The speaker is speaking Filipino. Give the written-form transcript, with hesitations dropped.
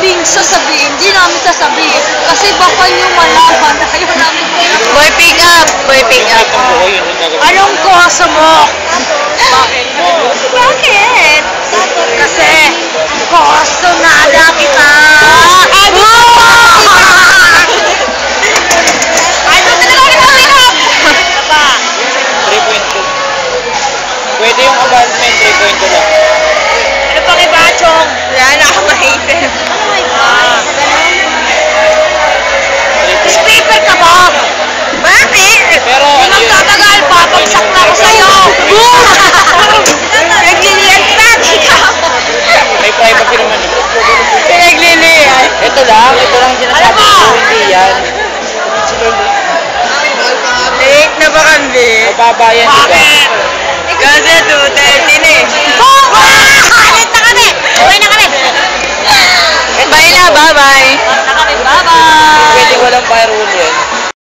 naming sasabihin, hindi namin sasabihin. Kasi baka nyo malaman. Ayaw namin. Boy, pick up! Boy, pick up! Anong gusto mo? Bakit? Bakit? Kasi gusto na kita. Ano talaga pick up? 3.2. Pwede yung abandonment, 3.2 lang. Ano pang iba, Chong? Wala na ako maisip. Paper ka ba? Bakit? Pero ano yun? Magtatagal, papagsak na ako sa'yo. Nagliliyan pa! May privacy naman eh. Pinagliliyan. Ito lang sinasabi ko, hindi yan. Late na ba kami? Mababa yan, diba? Kasi 2:30 na eh. Alit na kami! Uwi na kami! Bye na, bye-bye. Na kami, bye-bye! Pwede walang firewood.